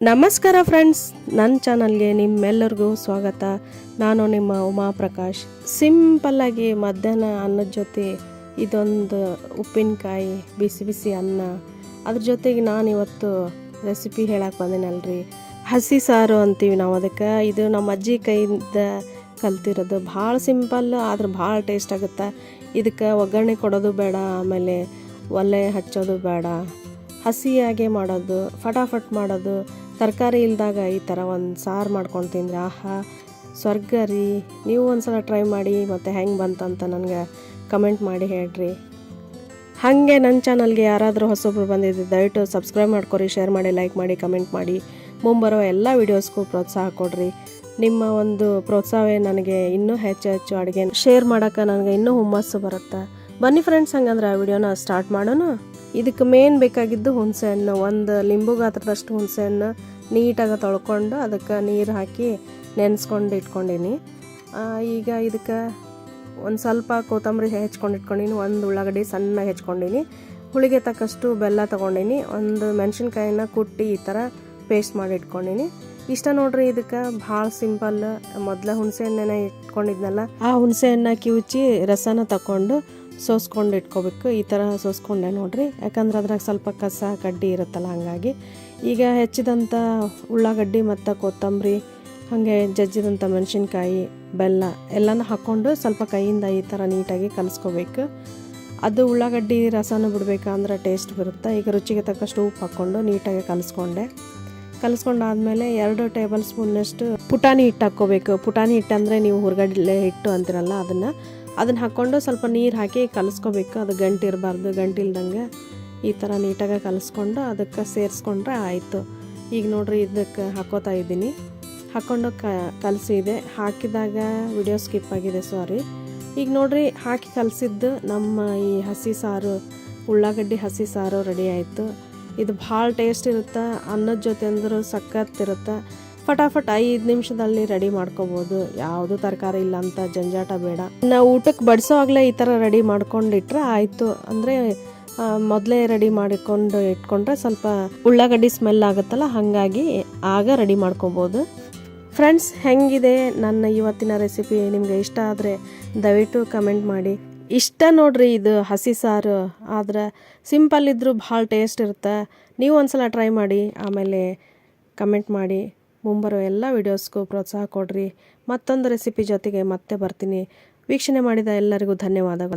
ನಮಸ್ಕಾರ ಫ್ರೆಂಡ್ಸ್, ನನ್ನ ಚಾನಲ್ಗೆ ನಿಮ್ಮೆಲ್ಲರಿಗೂ ಸ್ವಾಗತ. ನಾನು ನಿಮ್ಮ ಉಮಾಪ್ರಕಾಶ್. ಸಿಂಪಲ್ಲಾಗಿ ಮಧ್ಯಾಹ್ನ ಅನ್ನದ ಜೊತೆ ಇದೊಂದು ಉಪ್ಪಿನಕಾಯಿ, ಬಿಸಿ ಬಿಸಿ ಅನ್ನ, ಅದ್ರ ಜೊತೆಗೆ ನಾನಿವತ್ತು ರೆಸಿಪಿ ಹೇಳಕ್ಕೆ ಬಂದೇನಲ್ರಿ, ಹಸಿ ಸಾರು ಅಂತೀವಿ ನಾವು ಅದಕ್ಕೆ. ಇದು ನಮ್ಮ ಅಜ್ಜಿ ಕೈಯಿಂದ ಕಲ್ತಿರೋದು. ಭಾಳ ಸಿಂಪಲ್ ಆದ್ರೆ ಭಾಳ ಟೇಸ್ಟ್ ಆಗುತ್ತೆ. ಇದಕ್ಕೆ ಒಗ್ಗರಣೆ ಕೊಡೋದು ಬೇಡ, ಆಮೇಲೆ ಒಲೆ ಹಚ್ಚೋದು ಬೇಡ, ಹಸಿಯಾಗೆ ಮಾಡೋದು, ಫಟಾಫಟ್ ಮಾಡೋದು. ತರಕಾರಿ ಇಲ್ದಾಗ ಈ ಥರ ಒಂದು ಸಾರು ಮಾಡ್ಕೊಂಡು ತಿಂದರೆ ಆಹಾ ಸ್ವರ್ಗ ರೀ. ನೀವು ಒಂದ್ಸಲ ಟ್ರೈ ಮಾಡಿ, ಮತ್ತು ಹೆಂಗೆ ಬಂತಂತ ನನಗೆ ಕಮೆಂಟ್ ಮಾಡಿ ಹೇಳ್ರಿ. ಹಾಗೆ ನನ್ನ ಚಾನಲ್ಗೆ ಯಾರಾದರೂ ಹೊಸೊಬ್ರು ಬಂದಿದ್ದು ದಯವಿಟ್ಟು ಸಬ್ಸ್ಕ್ರೈಬ್ ಮಾಡ್ಕೊರಿ, ಶೇರ್ ಮಾಡಿ, ಲೈಕ್ ಮಾಡಿ, ಕಮೆಂಟ್ ಮಾಡಿ. ಮುಂಬರೋ ಎಲ್ಲ ವೀಡಿಯೋಸ್ಗೂ ಪ್ರೋತ್ಸಾಹ ಕೊಡ್ರಿ. ನಿಮ್ಮ ಒಂದು ಪ್ರೋತ್ಸಾಹವೇ ನನಗೆ ಇನ್ನೂ ಹೆಚ್ಚು ಅಡುಗೆ ಶೇರ್ ಮಾಡೋಕ್ಕೆ ನನಗೆ ಇನ್ನೂ ಹುಮ್ಮಸ್ಸು ಬರುತ್ತೆ. ಬನ್ನಿ ಫ್ರೆಂಡ್ಸ್, ಹಂಗಂದ್ರೆ ಆ ವಿಡಿಯೋನ ಸ್ಟಾರ್ಟ್ ಮಾಡೋಣ. ಇದಕ್ಕೆ ಮೇನ್ ಬೇಕಾಗಿದ್ದು ಹುಣಸೆ ಹಣ್ಣು. ಒಂದು ಲಿಂಬು ಗಾತ್ರದಷ್ಟು ಹುಣಸೆ ಹಣ್ಣು ನೀಟಾಗಿ ತೊಳ್ಕೊಂಡು ಅದಕ್ಕೆ ನೀರು ಹಾಕಿ ನೆನೆಸ್ಕೊಂಡು ಇಟ್ಕೊಂಡೀನಿ. ಈಗ ಇದಕ್ಕೆ ಒಂದು ಸ್ವಲ್ಪ ಕೊತ್ತಂಬರಿ ಹೆಚ್ಕೊಂಡು ಇಟ್ಕೊಂಡೀನಿ, ಒಂದು ಉಳ್ಳಾಗಡ್ಡಿ ಸಣ್ಣಗೆ ಹೆಚ್ಕೊಂಡೀನಿ, ಹುಳಿಗೆ ತಕ್ಕಷ್ಟು ಬೆಲ್ಲ ತೊಗೊಂಡೀನಿ, ಒಂದು ಮೆಣಸಿನ್ಕಾಯಿನ ಕುಟ್ಟಿ ಈ ಥರ ಪೇಸ್ಟ್ ಮಾಡಿ ಇಟ್ಕೊಂಡೀನಿ. ಇಷ್ಟ ನೋಡ್ರಿ. ಇದಕ್ಕೆ ಭಾಳ ಸಿಂಪಲ್. ಮೊದಲ ಹುಣಸೆ ಹಣ್ಣನ್ನ ಇಟ್ಕೊಂಡಿದ್ನಲ್ಲ, ಆ ಹುಣಸೆ ಹಣ್ಣ ಕಿವುಚಿ ರಸನ ತಗೊಂಡು ಸೋಸ್ಕೊಂಡು ಇಟ್ಕೋಬೇಕು. ಈ ಥರ ಸೋಸ್ಕೊಂಡೆ ನೋಡ್ರಿ, ಯಾಕಂದ್ರೆ ಅದ್ರಾಗ ಸ್ವಲ್ಪ ಕಸ ಕಡ್ಡಿ ಇರುತ್ತಲ್ಲ, ಹಾಗಾಗಿ. ಈಗ ಹೆಚ್ಚಿದಂಥ ಉಳ್ಳಾಗಡ್ಡಿ ಮತ್ತು ಕೊತ್ತಂಬರಿ, ಹಾಗೆ ಜಜ್ಜಿದಂಥ ಮೆಣಸಿನ್ಕಾಯಿ, ಬೆಲ್ಲ ಎಲ್ಲನೂ ಹಾಕ್ಕೊಂಡು ಸ್ವಲ್ಪ ಕೈಯಿಂದ ಈ ಥರ ನೀಟಾಗಿ ಕಲಿಸ್ಕೋಬೇಕು. ಅದು ಉಳ್ಳಾಗಡ್ಡಿ ರಸನ ಬಿಡಬೇಕಂದ್ರೆ ಟೇಸ್ಟ್ ಬರುತ್ತೆ. ಈಗ ರುಚಿಗೆ ತಕ್ಕಷ್ಟು ಉಪ್ಪು ಹಾಕ್ಕೊಂಡು ನೀಟಾಗಿ ಕಲಿಸ್ಕೊಂಡಾದ್ಮೇಲೆ 2 ಟೇಬಲ್ ಸ್ಪೂನ್ನಷ್ಟು ಪುಟಾಣಿ ಹಿಟ್ಟು ಹಾಕ್ಕೋಬೇಕು. ಪುಟಾಣಿ ಹಿಟ್ಟು ಅಂದರೆ ನೀವು ಹುರ್ಗಡ್ಲೆ ಹಿಟ್ಟು ಅಂತೀರಲ್ಲ, ಅದನ್ನು ಹಾಕ್ಕೊಂಡು ಸ್ವಲ್ಪ ನೀರು ಹಾಕಿ ಕಲಿಸ್ಕೋಬೇಕು. ಅದು ಗಂಟು ಇರಬಾರ್ದು. ಗಂಟಿಲ್ದಂಗೆ ಈ ಥರ ನೀಟಾಗಿ ಕಲಿಸ್ಕೊಂಡು ಅದಕ್ಕೆ ಸೇರಿಸ್ಕೊಂಡ್ರೆ ಆಯಿತು. ಈಗ ನೋಡ್ರಿ, ಇದಕ್ಕೆ ಹಾಕೋತಾ ಇದ್ದೀನಿ. ಹಾಕ್ಕೊಂಡು ಕಲಸಿದೆ. ಹಾಕಿದಾಗ ವಿಡಿಯೋ ಸ್ಕಿಪ್ ಆಗಿದೆ, ಸಾರಿ. ಈಗ ನೋಡ್ರಿ, ಹಾಕಿ ಕಲಸಿದ್ದು ನಮ್ಮ ಈ ಹಸಿ ಸಾರು, ಉಳ್ಳಾಗಡ್ಡಿ ಹಸಿ ಸಾರು ರೆಡಿ ಆಯಿತು. ಇದು ಭಾಳ ಟೇಸ್ಟ್ ಇರುತ್ತೆ. ಅನ್ನದ ಜೊತೆ ಅಂದರೂ ಸಖತ್ತಿರುತ್ತೆ. ಫಟಾಫಟ್ 5 ನಿಮಿಷದಲ್ಲಿ ರೆಡಿ ಮಾಡ್ಕೋಬೋದು. ಯಾವುದು ತರಕಾರಿ ಇಲ್ಲ ಅಂತ ಜಂಜಾಟ ಬೇಡ. ನಾವು ಊಟಕ್ಕೆ ಬಡಿಸೋವಾಗಲೇ ಈ ಥರ ರೆಡಿ ಮಾಡ್ಕೊಂಡಿಟ್ರೆ ಆಯಿತು. ಅಂದರೆ ಮೊದಲೇ ರೆಡಿ ಮಾಡಿಕೊಂಡು ಇಟ್ಕೊಂಡ್ರೆ ಸ್ವಲ್ಪ ಉಳ್ಳಾಗಡ್ಡಿ ಸ್ಮೆಲ್ ಆಗುತ್ತಲ್ಲ, ಹಾಗಾಗಿ ಆಗ ರೆಡಿ ಮಾಡ್ಕೋಬೋದು. ಫ್ರೆಂಡ್ಸ್, ಹೆಂಗಿದೆ ನನ್ನ ಇವತ್ತಿನ ರೆಸಿಪಿ? ನಿಮಗೆ ಇಷ್ಟ ಆದರೆ ದಯವಿಟ್ಟು ಕಮೆಂಟ್ ಮಾಡಿ. ಇಷ್ಟ ನೋಡ್ರಿ, ಇದು ಹಸಿ ಸಾರು ಆದ್ರೆ ಸಿಂಪಲ್ ಇದ್ದರೂ ಭಾಳ ಟೇಸ್ಟ್ ಇರುತ್ತೆ. ನೀವು ಒಂದ್ಸಲ ಟ್ರೈ ಮಾಡಿ, ಆಮೇಲೆ ಕಮೆಂಟ್ ಮಾಡಿ. ಮುಂಬರೋ ಎಲ್ಲ ವೀಡಿಯೋಸ್ಗೂ ಪ್ರೋತ್ಸಾಹ ಕೊಡ್ರಿ. ಮತ್ತೊಂದು ರೆಸಿಪಿ ಜೊತೆಗೆ ಮತ್ತೆ ಬರ್ತೀನಿ. ವೀಕ್ಷಣೆ ಮಾಡಿದ ಎಲ್ಲರಿಗೂ ಧನ್ಯವಾದಗಳು.